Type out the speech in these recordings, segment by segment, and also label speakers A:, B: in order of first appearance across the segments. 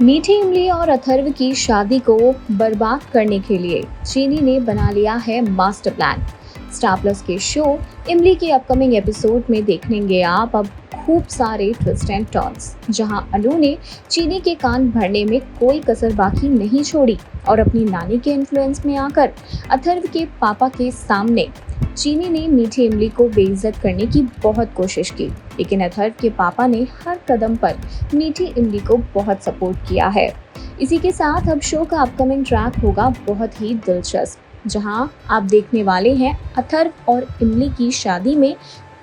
A: मीठी इमली और अथर्व की शादी को बर्बाद करने के लिए चीनी ने बना लिया है मास्टर प्लान। स्टार प्लस के शो इमली के अपकमिंग एपिसोड में देखेंगे आप अब खूब सारे ट्विस्ट एंड टर्न्स, जहां अनु ने चीनी के कान भरने में कोई कसर बाकी नहीं छोड़ी और अपनी नानी के इन्फ्लुएंस में आकर अथर्व के पापा के सामने चीनी ने मीठी इमली को बेइज्जत करने की बहुत कोशिश की, लेकिन अथर्व के पापा ने हर कदम पर मीठी इमली को बहुत सपोर्ट किया है। इसी के साथ अब शो का अपकमिंग ट्रैक होगा बहुत ही दिलचस्प, जहां आप देखने वाले हैं अथर्व और इमली की शादी में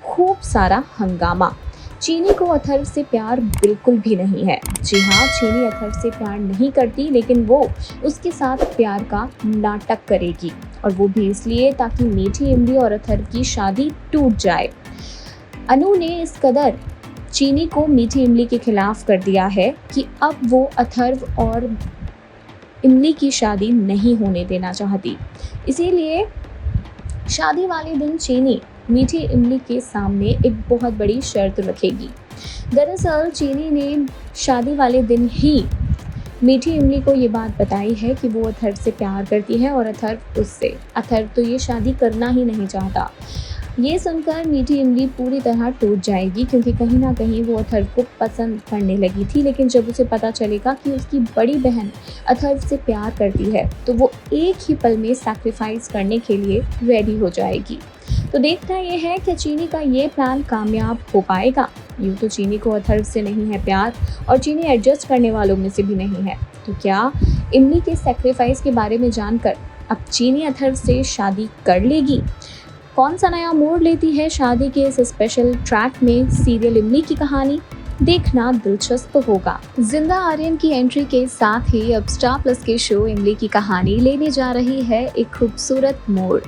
A: खूब सारा हंगामा। चीनी को अथर्व से प्यार बिल्कुल भी नहीं है। जी हाँ, चीनी अथर्व से प्यार नहीं करती, लेकिन वो उसके साथ प्यार का नाटक करेगी, और वो भी इसलिए ताकि मीठी इमली और अथर्व की शादी टूट जाए। अनु ने इस कदर चीनी को मीठी इमली के खिलाफ कर दिया है कि अब वो अथर्व और इमली की शादी नहीं होने देना चाहती। इसीलिए शादी वाले दिन चीनी मीठी इमली के सामने एक बहुत बड़ी शर्त रखेगी। दरअसल चीनी ने शादी वाले दिन ही मीठी इमली को ये बात बताई है कि वो अथर्व से प्यार करती है और अथर्व उससे। अथर्व तो ये शादी करना ही नहीं चाहता। ये सुनकर मीठी इमली पूरी तरह टूट जाएगी, क्योंकि कहीं ना कहीं वो अथर्व को पसंद करने लगी थी, लेकिन जब उसे पता चलेगा कि उसकी बड़ी बहन अथर्व से प्यार करती है तो वो एक ही पल में सैक्रिफाइस करने के लिए रेडी हो जाएगी। तो देखना ये है कि चीनी का ये प्लान कामयाब हो पाएगा। यूँ तो चीनी को अथर्व से नहीं है प्यार, और चीनी एडजस्ट करने वालों में से भी नहीं है। तो क्या इमली के सैक्रिफाइस के बारे में जानकर अब चीनी अथर्व से शादी कर लेगी? कौन सा नया मोड़ लेती है शादी के इस स्पेशल ट्रैक में सीरियल इमली की कहानी? देखना दिलचस्प होगा। जिंदा आर्यन की एंट्री के साथ ही अब स्टार प्लस के शो इमली की कहानी लेने जा रही है एक खूबसूरत मोड़,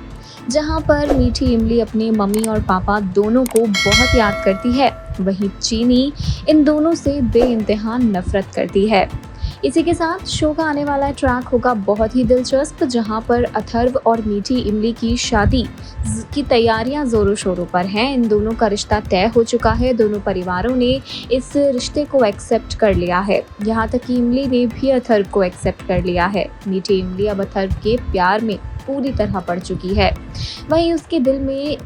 A: जहां पर मीठी इमली अपने मम्मी और पापा दोनों को बहुत याद करती है, वहीं चीनी इन दोनों से बेइंतहा नफरत करती है। इसी के साथ शो का आने वाला ट्रैक होगा बहुत ही दिलचस्प, जहां पर अथर्व और मीठी इमली की शादी की तैयारियां जोरों शोरों पर हैं। इन दोनों का रिश्ता तय हो चुका है। दोनों परिवारों ने इस रिश्ते को एक्सेप्ट कर लिया है। यहाँ तक कि इमली ने भी अथर्व को एक्सेप्ट कर लिया है। मीठी इमली अब अथर्व के प्यार में पूरी तरह पड़ चुकी है। वहीं उसके दिल में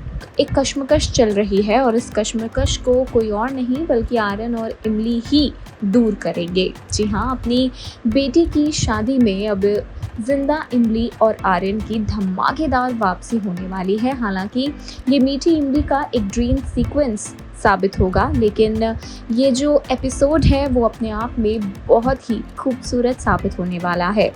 A: एक कश्मकश चल रही है, और इस कश्मकश को कोई और नहीं बल्कि आर्यन और इमली ही दूर करेंगे। जी हाँ, अपनी बेटी की शादी में अब जिंदा इमली और आर्यन की धमाकेदार वापसी होने वाली है। हालांकि ये मीठी इमली का एक ड्रीम सीक्वेंस साबित होगा, लेकिन ये जो एपिसोड है वो अपने आप में बहुत ही खूबसूरत साबित होने वाला है।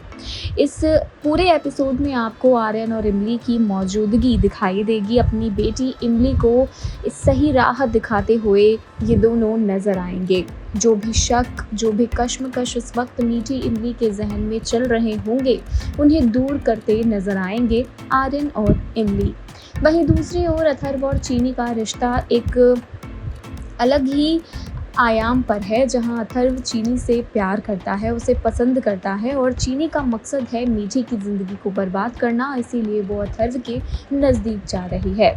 A: इस पूरे एपिसोड में आपको आर्यन और इमली की मौजूदगी दिखाई देगी। अपनी बेटी इमली को इस सही राह दिखाते हुए ये दोनों नजर आएंगे। जो भी शक, जो भी कश्मकश इस वक्त मीठी इमली के जहन में चल रहे होंगे, उन्हें दूर करते नजर आएंगे आर्यन और इमली। वहीं दूसरी ओर अथर्व और चीनी का रिश्ता एक अलग ही आयाम पर है, जहां अथर्व चीनी से प्यार करता है, उसे पसंद करता है, और चीनी का मकसद है मीठी की ज़िंदगी को बर्बाद करना, इसीलिए वो अथर्व के नज़दीक जा रही है।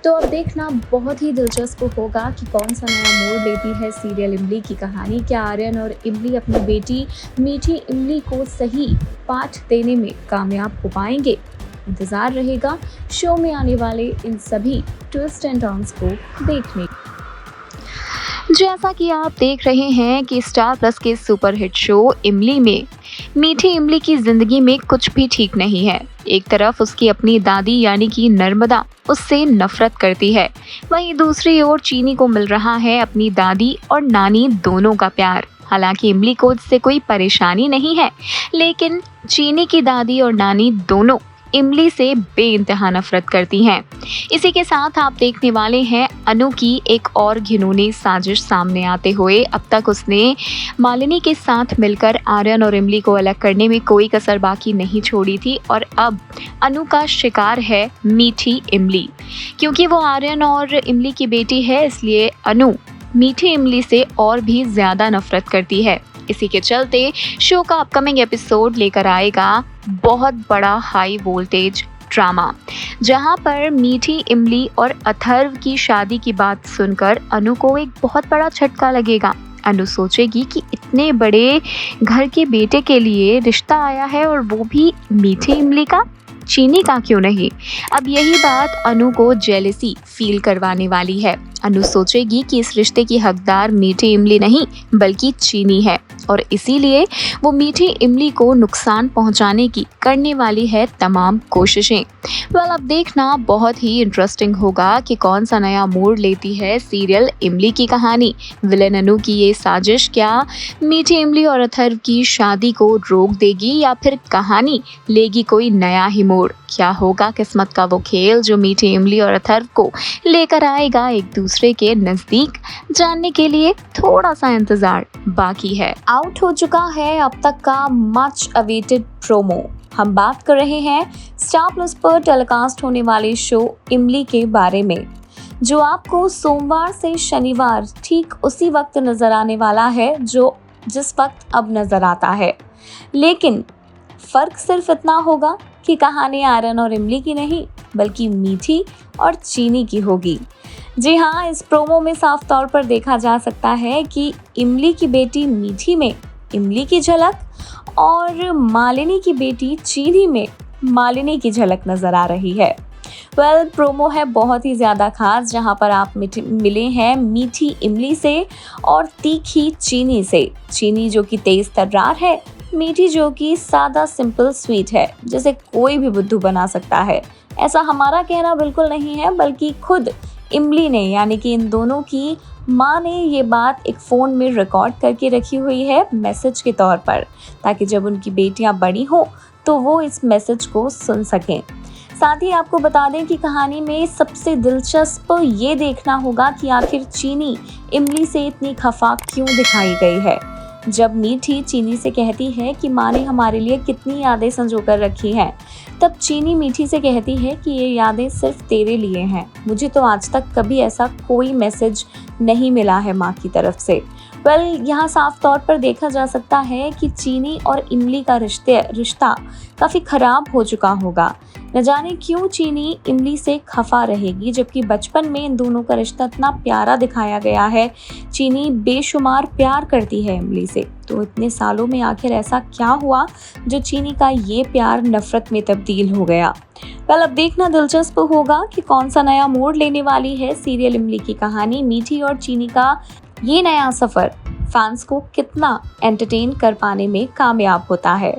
A: तो अब देखना बहुत ही दिलचस्प होगा कि कौन सा नया मोड़ लेती है सीरियल इमली की कहानी। क्या आर्यन और इमली अपनी बेटी मीठी इमली को सही पाठ देने में कामयाब हो पाएंगे? इंतज़ार रहेगा शो में आने वाले इन सभी ट्विस्ट एंड टर्न्स को देखने।
B: जैसा कि आप देख रहे हैं कि स्टार प्लस के सुपरहिट शो इमली में मीठी इमली की जिंदगी में कुछ भी ठीक नहीं है। एक तरफ उसकी अपनी दादी यानी कि नर्मदा उससे नफरत करती है, वहीं दूसरी ओर चीनी को मिल रहा है अपनी दादी और नानी दोनों का प्यार। हालांकि इमली को इससे कोई परेशानी नहीं है, लेकिन चीनी की दादी और नानी दोनों इमली से बेइंतहा नफरत करती हैं। इसी के साथ आप देखने वाले हैं अनु की एक और घिनौनी साजिश सामने आते हुए। अब तक उसने मालिनी के साथ मिलकर आर्यन और इमली को अलग करने में कोई कसर बाकी नहीं छोड़ी थी, और अब अनु का शिकार है मीठी इमली। क्योंकि वो आर्यन और इमली की बेटी है, इसलिए अनु मीठी इमली से और भी ज्यादा नफरत करती है। इसी के चलते शो का अपकमिंग एपिसोड लेकर आएगा बहुत बड़ा हाई वोल्टेज ड्रामा, जहां पर मीठी इमली और अथर्व की शादी की बात सुनकर अनु को एक बहुत बड़ा झटका लगेगा। अनु सोचेगी कि इतने बड़े घर के बेटे के लिए रिश्ता आया है और वो भी मीठी इमली का, चीनी का क्यों नहीं। अब यही बात अनु को जेलसी फील करवाने वाली है। अनु सोचेगी कि इस रिश्ते की हकदार मीठी इमली नहीं बल्कि चीनी है और इसीलिए वो मीठी इमली को नुकसान पहुंचाने की करने वाली है तमाम कोशिशें। अब देखना बहुत ही इंटरेस्टिंग होगा कि कौन सा नया मोड़ लेती है सीरियल इमली की कहानी। विलेन अनु की ये साजिश क्या मीठी इमली और अथर्व की शादी को रोक देगी या फिर कहानी लेगी कोई नया ही मोड़। क्या होगा किस्मत का वो खेल जो मीठी इमली और अथर्व को लेकर आएगा एक दूसरे के नजदीक, जानने के लिए थोड़ा सा इंतजार बाकी है।
A: आउट हो चुका है अब तक का मच अवेटेड प्रोमो। हम बात कर रहे हैं स्टार प्लस पर टेलीकास्ट होने वाले शो इमली के बारे में, जो आपको सोमवार से शनिवार ठीक उसी वक्त नजर आने वाला है जिस वक्त अब नजर आता है। लेकिन फर्क सिर्फ इतना होगा कि कहानी आयरन और इमली की नहीं बल्कि मीठी और चीनी की होगी। जी हाँ, इस प्रोमो में साफ तौर पर देखा जा सकता है कि इमली की बेटी मीठी में इमली की झलक और मालिनी की बेटी चीनी में मालिनी की झलक नजर आ रही है। प्रोमो है बहुत ही ज़्यादा खास, जहाँ पर आप मिले हैं मीठी इमली से और तीखी चीनी से। चीनी जो कि तेज तर्रार है, मीठी जो कि सादा सिंपल स्वीट है, जिसे कोई भी बुद्धू बना सकता है। ऐसा हमारा कहना बिल्कुल नहीं है, बल्कि खुद इमली ने यानी कि इन दोनों की माँ ने ये बात एक फ़ोन में रिकॉर्ड करके रखी हुई है मैसेज के तौर पर, ताकि जब उनकी बेटियाँ बड़ी हों तो वो इस मैसेज को सुन सकें। साथ ही आपको बता दें कि कहानी में सबसे दिलचस्प ये देखना होगा कि आखिर चीनी इमली से इतनी खफा क्यों दिखाई गई है। जब मीठी चीनी से कहती है कि माँ ने हमारे लिए कितनी यादें संजो कर रखी हैं, तब चीनी मीठी से कहती है कि ये यादें सिर्फ तेरे लिए हैं। मुझे तो आज तक कभी ऐसा कोई मैसेज नहीं मिला है माँ की तरफ से। यहाँ साफ तौर पर देखा जा सकता है कि चीनी और इमली का रिश्ता काफ़ी ख़राब हो चुका होगा। न जाने क्यों चीनी इमली से खफा रहेगी, जबकि बचपन में इन दोनों का रिश्ता इतना प्यारा दिखाया गया है। चीनी बेशुमार प्यार करती है इमली से, तो इतने सालों में आखिर ऐसा क्या हुआ जो चीनी का ये प्यार नफरत में तब्दील हो गया। अब देखना दिलचस्प होगा कि कौन सा नया मोड़ लेने वाली है सीरियल इमली की कहानी। मीठी और चीनी का ये नया सफ़र फैंस को कितना एंटरटेन कर पाने में कामयाब होता है।